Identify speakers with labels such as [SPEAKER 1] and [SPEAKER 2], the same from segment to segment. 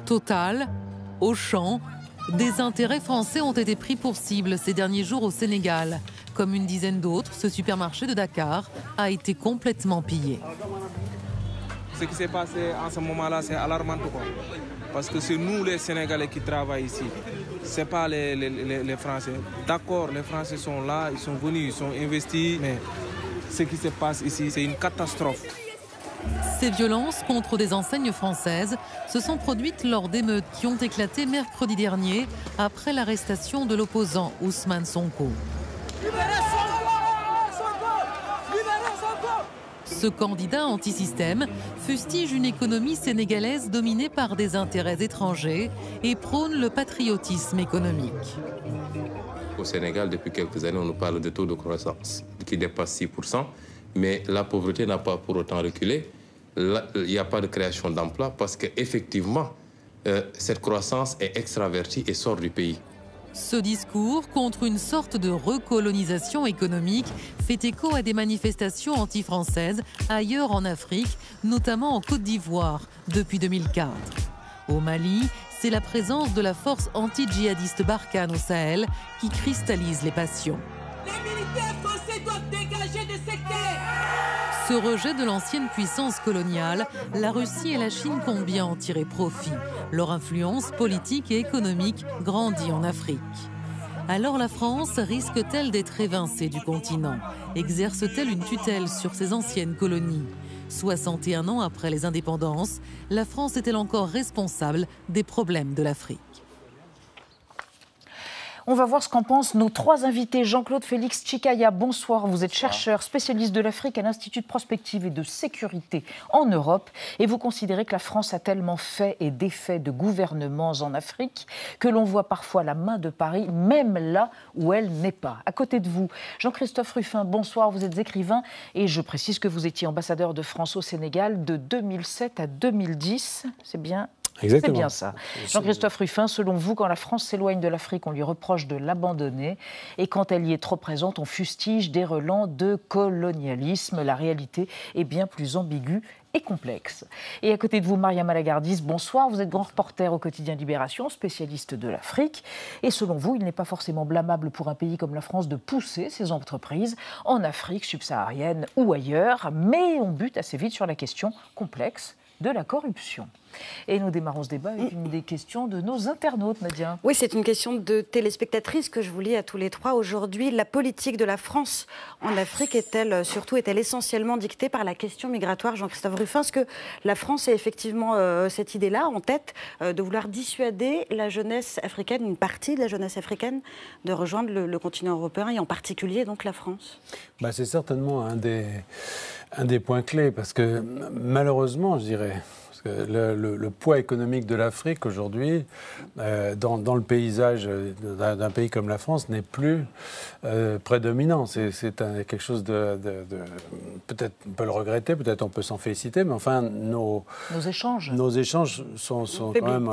[SPEAKER 1] Total, Auchan, des intérêts français ont été pris pour cible ces derniers jours au Sénégal. Comme une dizaine d'autres, ce supermarché de Dakar a été complètement pillé.
[SPEAKER 2] Ce qui s'est passé en ce moment-là, c'est alarmant, quoi. Parce que c'est nous les Sénégalais qui travaillent ici. Ce n'est pas les Français. D'accord, les Français sont là, ils sont venus, ils sont investis, mais ce qui se passe ici, c'est une catastrophe.
[SPEAKER 1] Ces violences contre des enseignes françaises se sont produites lors d'émeutes qui ont éclaté mercredi dernier après l'arrestation de l'opposant Ousmane Sonko. Ce candidat anti-système fustige une économie sénégalaise dominée par des intérêts étrangers et prône le patriotisme économique.
[SPEAKER 3] Au Sénégal, depuis quelques années, on nous parle de taux de croissance qui dépasse 6%, mais la pauvreté n'a pas pour autant reculé. Il n'y a pas de création d'emplois parce qu'effectivement, cette croissance est extravertie et sort du pays.
[SPEAKER 1] Ce discours contre une sorte de recolonisation économique fait écho à des manifestations anti-françaises ailleurs en Afrique, notamment en Côte d'Ivoire, depuis 2004. Au Mali, c'est la présence de la force anti-djihadiste Barkhane au Sahel qui cristallise les passions.
[SPEAKER 4] Les militaires français doivent dégager de ces terres.
[SPEAKER 1] Ce rejet de l'ancienne puissance coloniale, la Russie et la Chine comptent bien en tirer profit. Leur influence politique et économique grandit en Afrique. Alors la France risque-t-elle d'être évincée du continent? Exerce-t-elle une tutelle sur ses anciennes colonies? 61 ans après les indépendances, la France est-elle encore responsable des problèmes de l'Afrique?
[SPEAKER 5] On va voir ce qu'en pensent nos trois invités. Jean-Claude Félix Chikaya, bonsoir. Vous êtes chercheur, spécialiste de l'Afrique à l'Institut de prospective et de sécurité en Europe. Et vous considérez que la France a tellement fait et défait de gouvernements en Afrique que l'on voit parfois la main de Paris, même là où elle n'est pas. À côté de vous, Jean-Christophe Rufin, bonsoir. Vous êtes écrivain et je précise que vous étiez ambassadeur de France au Sénégal de 2007 à 2010. C'est bien?
[SPEAKER 6] Exactement.
[SPEAKER 5] C'est bien ça. Jean-Christophe Rufin, selon vous, quand la France s'éloigne de l'Afrique, on lui reproche de l'abandonner. Et quand elle y est trop présente, on fustige des relents de colonialisme. La réalité est bien plus ambiguë et complexe. Et à côté de vous, Maria Malagardis, bonsoir. Vous êtes grand reporter au quotidien Libération, spécialiste de l'Afrique. Et selon vous, il n'est pas forcément blâmable pour un pays comme la France de pousser ses entreprises en Afrique subsaharienne ou ailleurs. Mais on bute assez vite sur la question complexe de la corruption. Et nous démarrons ce débat avec une des questions de nos internautes, Nadia.
[SPEAKER 7] Oui, c'est une question de téléspectatrice que je vous lis à tous les trois. Aujourd'hui, la politique de la France en Afrique est-elle essentiellement dictée par la question migratoire, Jean-Christophe Rufin? Est-ce que la France a effectivement cette idée-là en tête de vouloir dissuader la jeunesse africaine, une partie de la jeunesse africaine, de rejoindre le continent européen et en particulier donc la France?
[SPEAKER 6] C'est certainement un des points clés parce que malheureusement, je dirais, le poids économique de l'Afrique aujourd'hui, dans le paysage d'un pays comme la France, n'est plus prédominant. C'est quelque chose de peut-être on peut le regretter, peut-être on peut s'en féliciter, mais enfin nos échanges sont quand même.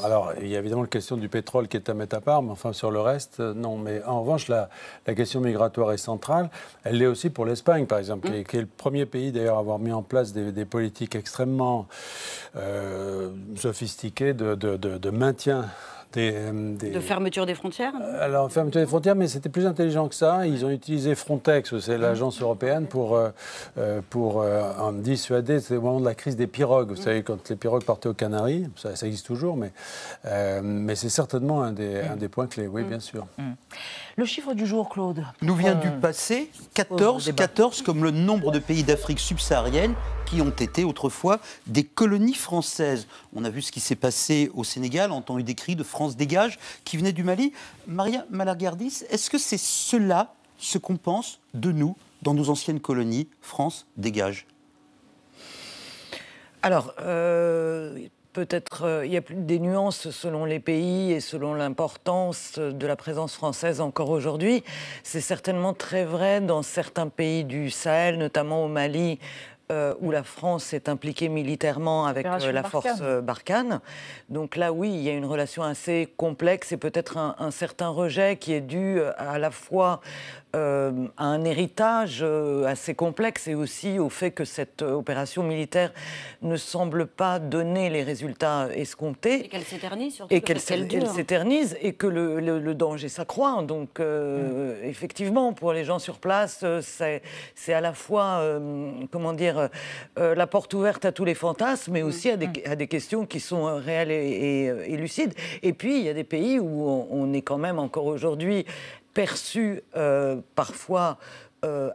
[SPEAKER 6] Alors il y a évidemment la question du pétrole qui est à mettre à part, mais enfin sur le reste, non. Mais en revanche, la question migratoire est centrale. Elle l'est aussi pour l'Espagne, par exemple, qui est le premier pays d'ailleurs à avoir mis en place des politiques extrêmement sophistiquées de maintien
[SPEAKER 7] de fermeture des frontières?
[SPEAKER 6] Alors, fermeture des frontières, mais c'était plus intelligent que ça. Ils ont utilisé Frontex, c'est l'agence européenne, pour en dissuader. C'est au moment de la crise des pirogues. Vous savez, quand les pirogues partaient aux Canaries, ça existe toujours, mais c'est certainement un des points clés, oui, bien sûr.
[SPEAKER 5] Le chiffre du jour, Claude.
[SPEAKER 8] Nous vient du passé, 14 comme le nombre de pays d'Afrique subsaharienne qui ont été autrefois des colonies françaises. On a vu ce qui s'est passé au Sénégal, entendu des cris de France dégage qui venaient du Mali. Maria Malagardis, est-ce que c'est cela, ce qu'on pense de nous dans nos anciennes colonies, France dégage?
[SPEAKER 9] Alors, peut-être il y a des nuances selon les pays et selon l'importance de la présence française encore aujourd'hui. C'est certainement très vrai dans certains pays du Sahel, notamment au Mali, où la France est impliquée militairement avec la force Barkhane. Donc là, oui, il y a une relation assez complexe et peut-être un certain rejet qui est dû à la fois un héritage assez complexe et aussi au fait que cette opération militaire ne semble pas donner les résultats escomptés.
[SPEAKER 7] Et qu'elle s'éternise surtout.
[SPEAKER 9] Et qu'elle s'éternise et que le danger s'accroît. Donc, effectivement, pour les gens sur place, c'est à la fois, comment dire, la porte ouverte à tous les fantasmes, mais aussi à des questions qui sont réelles et lucides. Et puis, il y a des pays où on est quand même encore aujourd'hui perçu parfois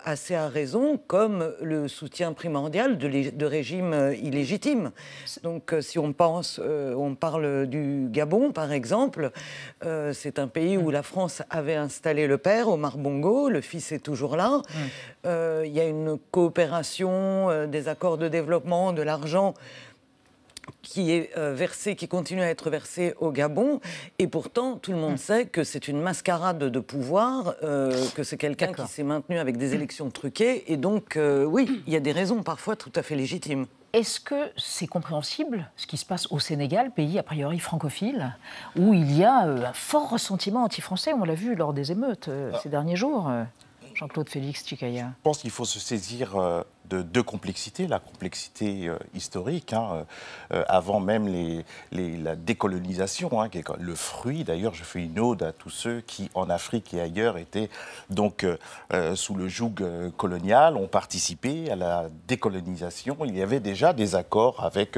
[SPEAKER 9] assez à raison comme le soutien primordial de régimes illégitimes. Donc si on parle du Gabon par exemple, c'est un pays où la France avait installé le père, Omar Bongo, le fils est toujours là. Il y a une coopération, des accords de développement, de l'argent qui est versé, qui continue à être versé au Gabon, et pourtant tout le monde sait que c'est une mascarade de pouvoir, que c'est quelqu'un qui s'est maintenu avec des élections truquées, et donc oui, il y a des raisons parfois tout à fait légitimes.
[SPEAKER 5] Est-ce que c'est compréhensible ce qui se passe au Sénégal, pays a priori francophile, où il y a un fort ressentiment anti-français, on l'a vu lors des émeutes ces derniers jours, Jean-Claude Félix Tchikaya?
[SPEAKER 10] Je pense qu'il faut se saisir de deux complexités. La complexité historique, avant même la décolonisation, qui est le fruit. D'ailleurs, je fais une ode à tous ceux qui, en Afrique et ailleurs, étaient donc sous le joug colonial, ont participé à la décolonisation. Il y avait déjà des accords avec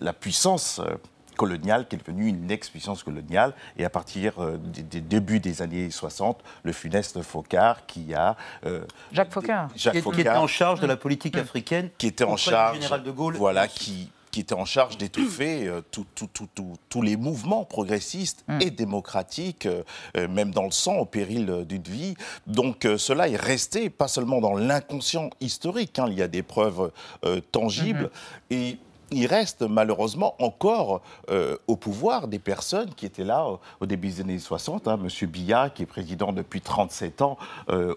[SPEAKER 10] la puissance coloniale, qui est devenue une ex-puissance coloniale, et à partir des débuts des années 60, le funeste Foccart qui a...
[SPEAKER 5] Jacques Foccart.
[SPEAKER 8] Qui était en charge de la politique africaine,
[SPEAKER 10] qui était en charge,
[SPEAKER 8] du général de Gaulle.
[SPEAKER 10] Voilà, qui était en charge d'étouffer tous les mouvements progressistes et démocratiques, même dans le sang, au péril d'une vie. Donc cela est resté, pas seulement dans l'inconscient historique, il y a des preuves tangibles, et il reste malheureusement encore au pouvoir des personnes qui étaient là au début des années 60. M. Biya, qui est président depuis 37 ans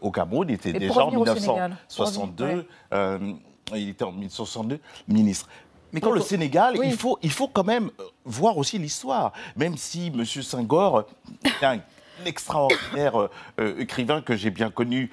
[SPEAKER 10] au Cameroun, était déjà en 1962. Il était en 1962 ministre. Mais quand le Sénégal, il faut quand même voir aussi l'histoire. Même si M. Senghor est un extraordinaire écrivain que j'ai bien connu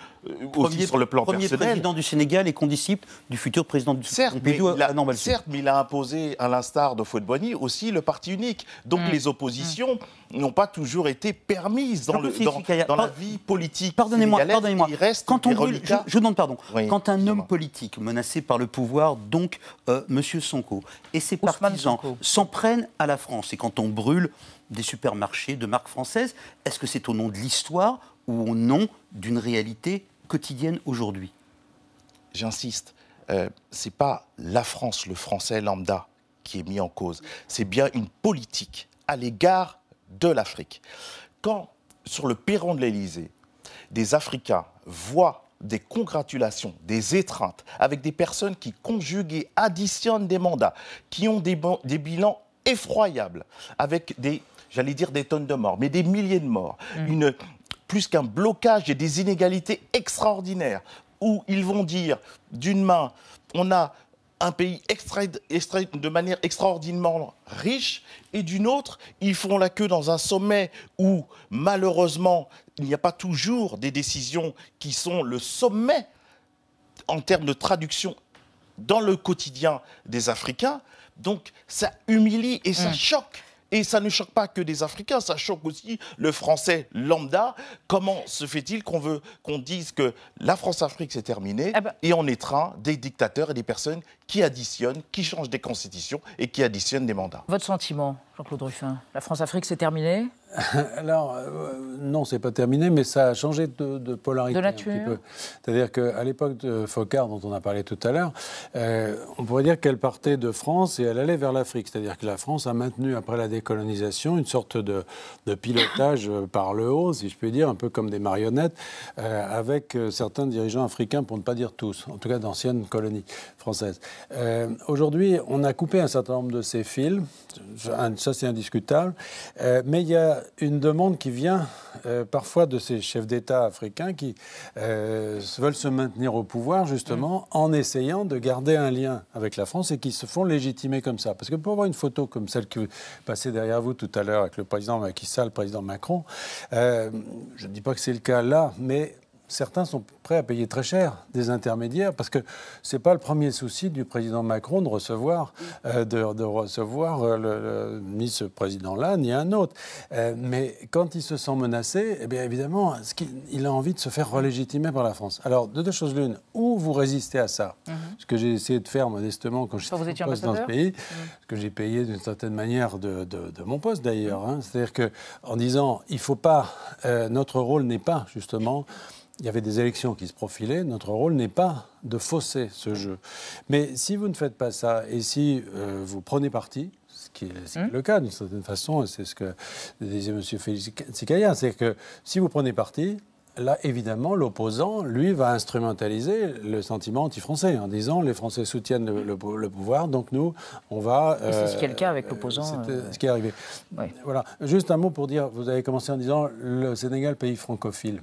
[SPEAKER 10] aussi sur le plan personnel.
[SPEAKER 8] Premier président du Sénégal et condisciple du futur président du Pompidou.
[SPEAKER 10] Certes, mais il a imposé, à l'instar de Houphouët-Boigny, aussi le parti unique. Donc les oppositions n'ont pas toujours été permises dans la vie politique.
[SPEAKER 8] Pardonnez-moi.
[SPEAKER 10] Il reste
[SPEAKER 8] quand
[SPEAKER 10] des reliquats.
[SPEAKER 8] Je demande pardon.
[SPEAKER 10] Oui,
[SPEAKER 8] quand un homme politique menacé par le pouvoir, donc M. Sonko, et ses partisans s'en prennent à la France, et quand on brûle des supermarchés de marque française, est-ce que c'est au nom de l'histoire ou au nom d'une réalité quotidienne aujourd'hui?
[SPEAKER 10] J'insiste, c'est pas la France, le français lambda qui est mis en cause. C'est bien une politique à l'égard de l'Afrique. Quand, sur le perron de l'Élysée, des Africains voient des congratulations, des étreintes, avec des personnes qui conjuguent et additionnent des mandats, qui ont des bilans effroyables, avec j'allais dire des tonnes de morts, mais des milliers de morts, plus qu'un blocage et des inégalités extraordinaires, où ils vont dire, d'une main, on a un pays extrait de manière extraordinairement riche, et d'une autre, ils font la queue dans un sommet où, malheureusement, il n'y a pas toujours des décisions qui sont le sommet en termes de traduction dans le quotidien des Africains. Donc, ça humilie et ça choque. Et ça ne choque pas que des Africains, ça choque aussi le français lambda. Comment se fait-il qu'on dise que la France-Afrique c'est terminé et on étreint des dictateurs et des personnes qui additionnent, qui changent des constitutions et qui additionnent des mandats?
[SPEAKER 5] Votre sentiment, Jean-Claude Ruffin? La France-Afrique c'est terminé?
[SPEAKER 6] Alors, non, c'est pas terminé, mais ça a changé de polarité.
[SPEAKER 5] De nature.
[SPEAKER 6] Un petit peu. C'est-à-dire qu'à l'époque de Foccart, dont on a parlé tout à l'heure, on pourrait dire qu'elle partait de France et elle allait vers l'Afrique. C'est-à-dire que la France a maintenu, après la décolonisation, une sorte de pilotage par le haut, si je puis dire, un peu comme des marionnettes, avec certains dirigeants africains, pour ne pas dire tous, en tout cas d'anciennes colonies françaises. Aujourd'hui, on a coupé un certain nombre de ces fils, ça c'est indiscutable, mais il y a une demande qui vient parfois de ces chefs d'État africains qui veulent se maintenir au pouvoir justement en essayant de garder un lien avec la France et qui se font légitimer comme ça. Parce que pour avoir une photo comme celle qui passait derrière vous tout à l'heure avec le président Macky Sall, le président Macron, je ne dis pas que c'est le cas là, mais certains sont prêts à payer très cher des intermédiaires, parce que ce n'est pas le premier souci du président Macron de recevoir, ni ce président-là, ni un autre. Mais quand il se sent menacé, eh bien évidemment, il a envie de se faire relégitimer par la France. Alors, de deux choses l'une, ou vous résistez à ça, ce que j'ai essayé de faire modestement quand j'étais en poste dans ce pays, ce que j'ai payé d'une certaine manière de mon poste d'ailleurs. C'est-à-dire qu'en disant, il ne faut pas, notre rôle n'est pas justement, il y avait des élections qui se profilaient, notre rôle n'est pas de fausser ce jeu. Mais si vous ne faites pas ça, et si vous prenez parti, ce qui est le cas d'une certaine façon, c'est ce que disait M. Félix Tsikaria, c'est que si vous prenez parti, là, évidemment, l'opposant, lui, va instrumentaliser le sentiment anti-français en disant les Français soutiennent le pouvoir, donc nous, on va...
[SPEAKER 5] c'est ce qui est le cas avec l'opposant.
[SPEAKER 6] C'est ce qui est arrivé. Oui. Voilà. Juste un mot pour dire, vous avez commencé en disant le Sénégal, pays francophile.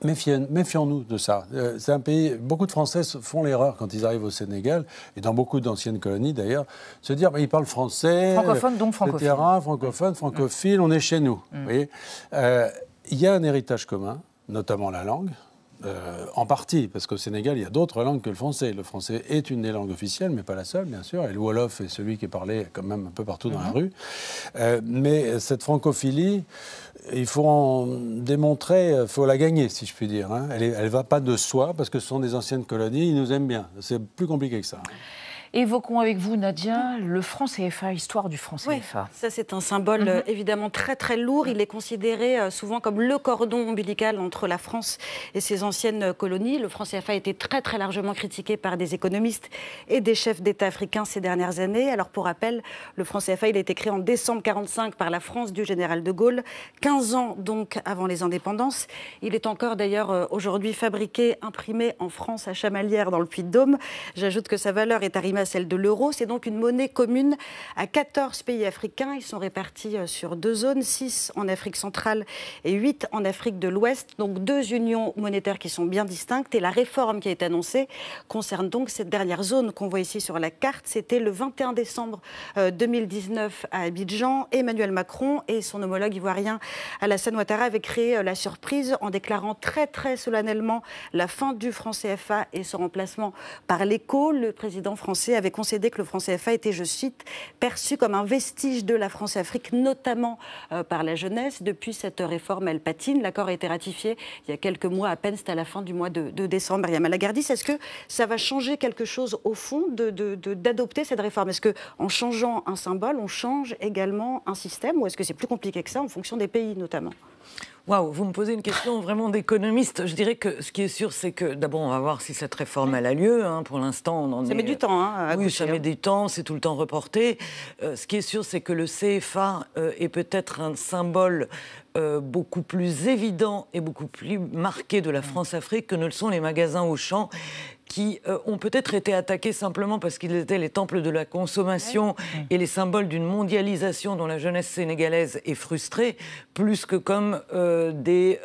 [SPEAKER 6] Méfions-nous de ça. C'est un pays... Beaucoup de Français font l'erreur quand ils arrivent au Sénégal, et dans beaucoup d'anciennes colonies d'ailleurs, se dire ils parlent français...
[SPEAKER 5] Francophone, donc francophile.
[SPEAKER 6] Francophone, francophile, on est chez nous. Vous voyez, il y a un héritage commun, notamment la langue, en partie, parce qu'au Sénégal, il y a d'autres langues que le français. Le français est une des langues officielles, mais pas la seule, bien sûr, et le Wolof est celui qui est parlé quand même un peu partout dans la rue. Mais cette francophilie, il faut en démontrer, il faut la gagner, si je puis dire. Elle ne va pas de soi, parce que ce sont des anciennes colonies, ils nous aiment bien. C'est plus compliqué que ça.
[SPEAKER 5] Évoquons avec vous, Nadia, le franc CFA, histoire du franc CFA.
[SPEAKER 7] Oui, ça c'est un symbole évidemment très très lourd. Il est considéré souvent comme le cordon ombilical entre la France et ses anciennes colonies. Le franc CFA a été très très largement critiqué par des économistes et des chefs d'État africains ces dernières années. Alors pour rappel, le franc CFA il a été créé en décembre 1945 par la France du général de Gaulle, 15 ans donc avant les indépendances. Il est encore d'ailleurs aujourd'hui fabriqué, imprimé en France à Chamalières dans le Puy-de-Dôme. J'ajoute que sa valeur est arrimée à celle de l'euro. C'est donc une monnaie commune à 14 pays africains. Ils sont répartis sur 2 zones, 6 en Afrique centrale et 8 en Afrique de l'Ouest. Donc 2 unions monétaires qui sont bien distinctes. Et la réforme qui a été annoncée concerne donc cette dernière zone qu'on voit ici sur la carte. C'était le 21 décembre 2019 à Abidjan. Emmanuel Macron et son homologue ivoirien Alassane Ouattara avaient créé la surprise en déclarant très très solennellement la fin du franc CFA et son remplacement par l'éco. Le président français avait concédé que le franc CFA était, je cite, perçu comme un vestige de la France-Afrique, notamment par la jeunesse. Depuis cette réforme, elle patine. L'accord a été ratifié il y a quelques mois à peine, c'était à la fin du mois de décembre. Mariama Lagardis, est-ce que ça va changer quelque chose au fond d'adopter cette réforme? Est-ce qu'en changeant un symbole, on change également un système, ou est-ce que c'est plus compliqué que ça en fonction des pays notamment?
[SPEAKER 9] Waouh, vous me posez une question vraiment d'économiste. Je dirais que ce qui est sûr, c'est que d'abord, on va voir si cette réforme elle a lieu. Pour l'instant, on en est...
[SPEAKER 7] Ça met du temps.
[SPEAKER 9] Oui, ça met du temps, c'est tout le temps reporté. Ce qui est sûr, c'est que le CFA est peut-être un symbole beaucoup plus évident et beaucoup plus marqué de la France-Afrique que ne le sont les magasins Auchan, qui ont peut-être été attaqués simplement parce qu'ils étaient les temples de la consommation et les symboles d'une mondialisation dont la jeunesse sénégalaise est frustrée, plus que comme des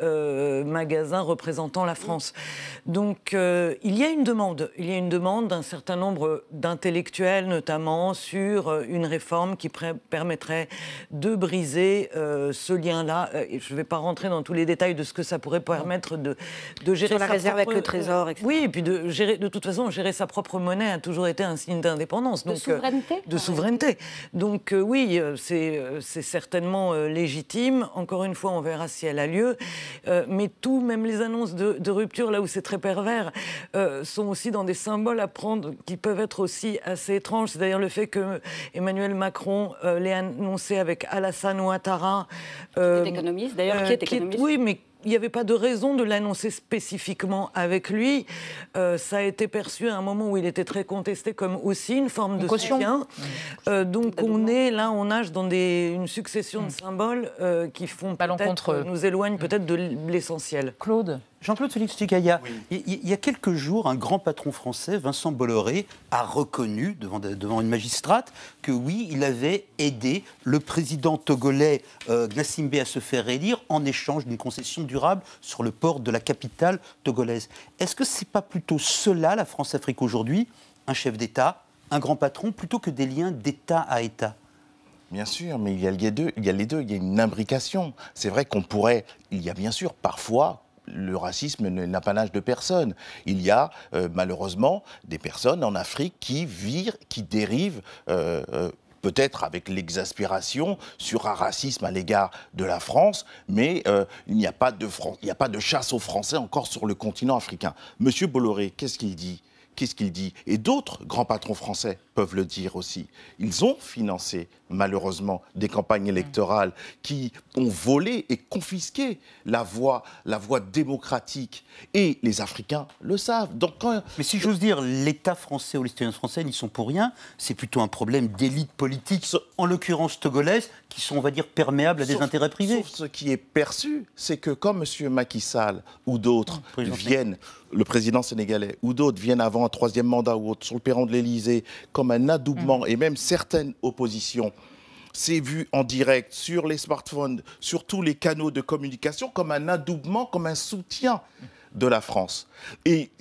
[SPEAKER 9] magasins représentant la France. Donc il y a une demande d'un certain nombre d'intellectuels, notamment, sur une réforme qui permettrait de briser ce lien-là. Je ne vais pas rentrer dans tous les détails de ce que ça pourrait permettre de gérer
[SPEAKER 7] sur la réserve avec le trésor, etc.
[SPEAKER 9] Oui, et puis de toute façon, gérer sa propre monnaie a toujours été un signe d'indépendance.
[SPEAKER 7] De souveraineté.
[SPEAKER 9] De souveraineté. Donc oui, c'est certainement légitime. Encore une fois, on verra si elle a lieu. Mais même les annonces de rupture, là où c'est très pervers, sont aussi dans des symboles à prendre qui peuvent être aussi assez étranges. C'est d'ailleurs le fait que Emmanuel Macron l'ait annoncé avec Alassane Ouattara.
[SPEAKER 7] Qui est économiste, d'ailleurs, qui est économiste.
[SPEAKER 9] Oui, mais il n'y avait pas de raison de l'annoncer spécifiquement avec lui. Ça a été perçu à un moment où il était très contesté comme aussi une forme de soutien. Donc on nage dans une succession de symboles qui font nous éloignent peut-être de l'essentiel.
[SPEAKER 5] Claude.
[SPEAKER 8] Jean-Claude Félix Tsikaria, il y a quelques jours, un grand patron français, Vincent Bolloré, a reconnu devant une magistrate que oui, il avait aidé le président togolais Gnassingbé à se faire élire en échange d'une concession durable sur le port de la capitale togolaise. Est-ce que c'est pas plutôt cela, la France-Afrique aujourd'hui, un chef d'État, un grand patron, plutôt que des liens d'État à État?
[SPEAKER 10] Bien sûr, mais il y a les deux, il y a une imbrication. C'est vrai il y a bien sûr parfois le racisme n'a pas l'âge de personne. Il y a malheureusement des personnes en Afrique qui dérivent peut-être avec l'exaspération sur un racisme à l'égard de la France, mais il n'y a pas de chasse aux Français encore sur le continent africain. Monsieur Bolloré, qu'est-ce qu'il dit ? Et d'autres grands patrons français peuvent le dire aussi. Ils ont financé, malheureusement, des campagnes électorales qui ont volé et confisqué la voie démocratique. Et les Africains le savent. Donc,
[SPEAKER 8] mais si j'ose dire, l'État français ou les citoyens français n'y sont pour rien. C'est plutôt un problème d'élite politique, en l'occurrence togolaise, qui sont, on va dire, perméables à des intérêts privés.
[SPEAKER 10] Sauf ce qui est perçu, c'est que quand M. Macky Sall ou d'autres viennent, le président sénégalais, ou d'autres viennent avant un troisième mandat ou autre, sur le perron de l'Élysée, comme un adoubement, et même certaines oppositions, c'est vu en direct sur les smartphones, sur tous les canaux de communication, comme un adoubement, comme un soutien de la France. Et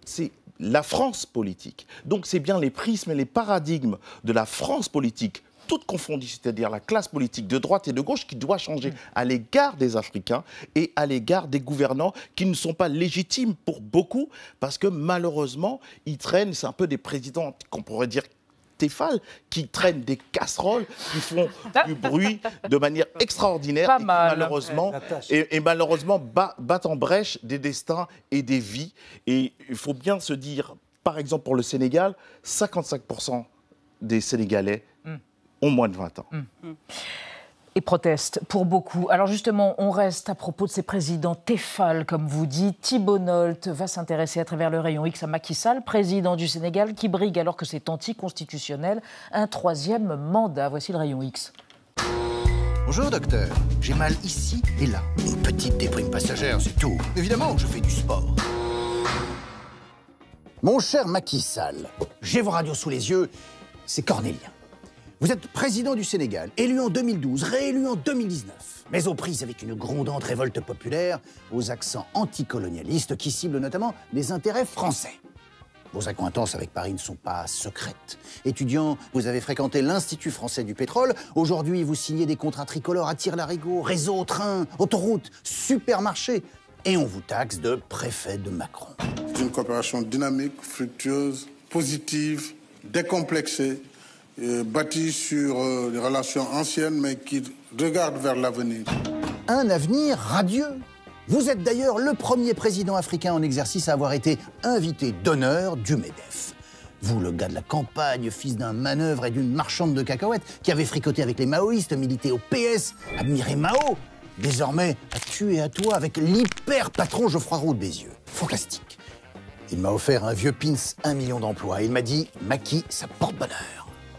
[SPEAKER 10] c'est la France politique. Donc c'est bien les prismes et les paradigmes de la France politique, toutes confondues, c'est-à-dire la classe politique de droite et de gauche, qui doit changer à l'égard des Africains et à l'égard des gouvernants qui ne sont pas légitimes pour beaucoup, parce que malheureusement, ils traînent, c'est un peu des présidents qu'on pourrait dire Tefal, qui traînent des casseroles, qui font du bruit de manière extraordinaire, et malheureusement battent en brèche des destins et des vies. Et il faut bien se dire, par exemple pour le Sénégal, 55% des Sénégalais ont moins de 20 ans.
[SPEAKER 5] Et protestent pour beaucoup. Alors justement, on reste à propos de ces présidents Tefal, comme vous dites. Thibault Nolte va s'intéresser à travers le rayon X à Macky Sall, président du Sénégal, qui brigue, alors que c'est anticonstitutionnel, un troisième mandat. Voici le rayon X.
[SPEAKER 11] Bonjour docteur, j'ai mal ici et là. Une petite déprime passagère, c'est tout. Évidemment, je fais du sport. Mon cher Macky Sall, j'ai vos radios sous les yeux, c'est cornélien. Vous êtes président du Sénégal, élu en 2012, réélu en 2019, mais aux prises avec une grondante révolte populaire, aux accents anticolonialistes qui ciblent notamment les intérêts français. Vos accointances avec Paris ne sont pas secrètes. Étudiant, vous avez fréquenté l'Institut français du pétrole. Aujourd'hui, vous signez des contrats tricolores à tire-larigot, réseau, train, autoroute, supermarché. Et on vous taxe de préfet de Macron.
[SPEAKER 12] C'est une coopération dynamique, fructueuse, positive, décomplexée, bâtie sur des relations anciennes, mais qui regardent vers l'avenir.
[SPEAKER 11] Un avenir radieux. Vous êtes d'ailleurs le premier président africain en exercice à avoir été invité d'honneur du MEDEF. Vous, le gars de la campagne, fils d'un manœuvre et d'une marchande de cacahuètes, qui avait fricoté avec les maoïstes, milité au PS, admiré Mao, désormais à tu et à toi avec l'hyper-patron Geoffroy Roux de Bézieux. Fantastique. Il m'a offert un vieux pins 1 million d'emplois. Il m'a dit « Macky, ça porte bonheur ».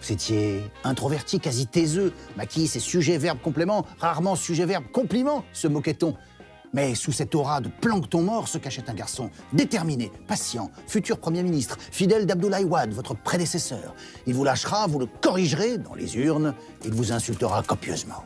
[SPEAKER 11] Vous étiez introverti, quasi taiseux. Macky, c'est sujet-verbe-complément, rarement sujet-verbe-compliment, se moquait-on. Mais sous cette aura de plancton mort se cachait un garçon déterminé, patient, futur Premier ministre, fidèle d'Abdoulaye Wade, votre prédécesseur. Il vous lâchera, vous le corrigerez dans les urnes, il vous insultera copieusement.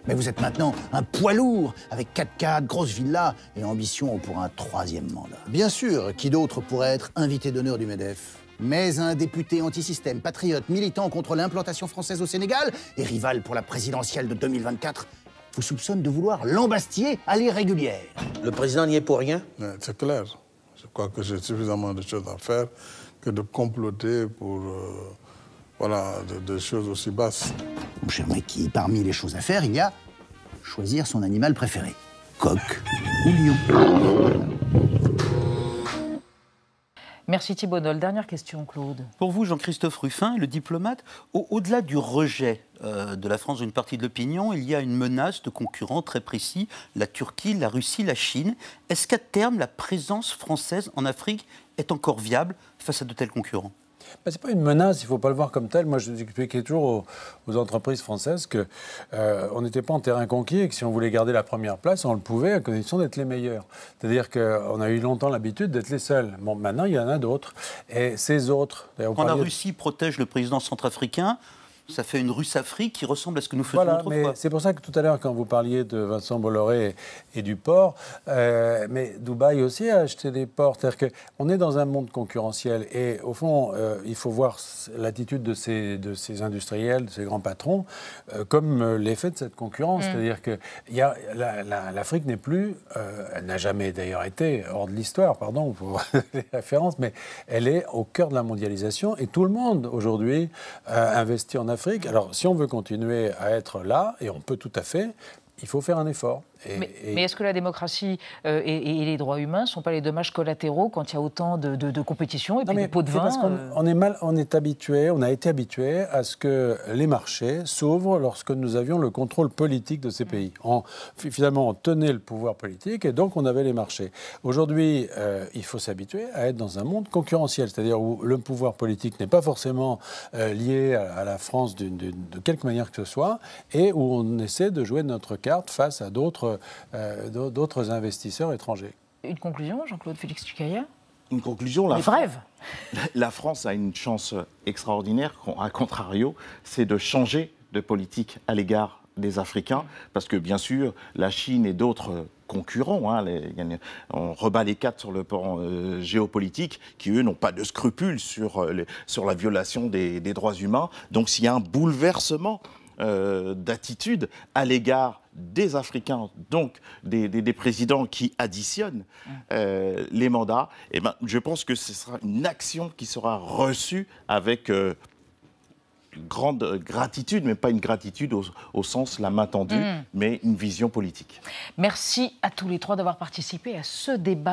[SPEAKER 11] Mais vous êtes maintenant un poids lourd, avec 4x4, grosse villa et ambition pour un troisième mandat. Bien sûr, qui d'autre pourrait être invité d'honneur du MEDEF ? Mais un député anti-système, patriote, militant contre l'implantation française au Sénégal et rival pour la présidentielle de 2024, vous soupçonne de vouloir l'embastiller à l'irrégulière. Le président n'y est pour rien ?
[SPEAKER 12] C'est clair. Je crois que j'ai suffisamment de choses à faire que de comploter pour des choses aussi basses.
[SPEAKER 11] Mon cher Macky, parmi les choses à faire, il y a choisir son animal préféré. Coq ou lion.
[SPEAKER 5] Merci Thibault Nolte. Dernière question, Claude.
[SPEAKER 8] Pour vous, Jean-Christophe Rufin, le diplomate, au-delà du rejet de la France d'une partie de l'opinion, il y a une menace de concurrents très précis, la Turquie, la Russie, la Chine. Est-ce qu'à terme, la présence française en Afrique est encore viable face à de tels concurrents ?
[SPEAKER 6] Ce n'est pas une menace, il ne faut pas le voir comme tel. Moi, je expliquais toujours aux entreprises françaises qu'on n'était pas en terrain conquis et que si on voulait garder la première place, on le pouvait à condition d'être les meilleurs. C'est-à-dire qu'on a eu longtemps l'habitude d'être les seuls. Bon, maintenant, il y en a d'autres. Et ces autres...
[SPEAKER 8] Quand la Russie protège le président centrafricain, Ça fait une Russe-Afrique qui ressemble à ce que nous faisions autrefois.
[SPEAKER 6] Mais c'est pour ça que tout à l'heure, quand vous parliez de Vincent Bolloré et du port, mais Dubaï aussi a acheté des ports. C'est-à-dire qu'on est dans un monde concurrentiel et au fond, il faut voir l'attitude de ces industriels, de ces grands patrons, comme l'effet de cette concurrence. C'est-à-dire que l'Afrique n'est plus, elle n'a jamais d'ailleurs été, hors de l'histoire, pardon pour les références, mais elle est au cœur de la mondialisation et tout le monde aujourd'hui investit en Afrique. Alors, si on veut continuer à être là, et on peut tout à fait, il faut faire un effort.
[SPEAKER 5] Mais est-ce que la démocratie et les droits humains ne sont pas les dommages collatéraux quand il y a autant de compétition et puis de pots de vin
[SPEAKER 6] parce on est habitué, on a été habitué à ce que les marchés s'ouvrent lorsque nous avions le contrôle politique de ces pays. Finalement, on tenait le pouvoir politique et donc on avait les marchés. Aujourd'hui, il faut s'habituer à être dans un monde concurrentiel, c'est-à-dire où le pouvoir politique n'est pas forcément lié à la France de quelque manière que ce soit et où on essaie de jouer notre carte face à d'autres investisseurs étrangers.
[SPEAKER 5] Une conclusion, Jean-Claude Félix Tukaïa ?
[SPEAKER 10] Une conclusion, la France a une chance extraordinaire, à contrario, c'est de changer de politique à l'égard des Africains, parce que bien sûr, la Chine et d'autres concurrents, on rebat les cartes sur le plan géopolitique, qui eux n'ont pas de scrupules sur la violation des droits humains. Donc s'il y a un bouleversement d'attitude à l'égard des Africains, donc des présidents qui additionnent les mandats, je pense que ce sera une action qui sera reçue avec grande gratitude, mais pas une gratitude au sens la main tendue, mais une vision politique.
[SPEAKER 5] Merci à tous les trois d'avoir participé à ce débat.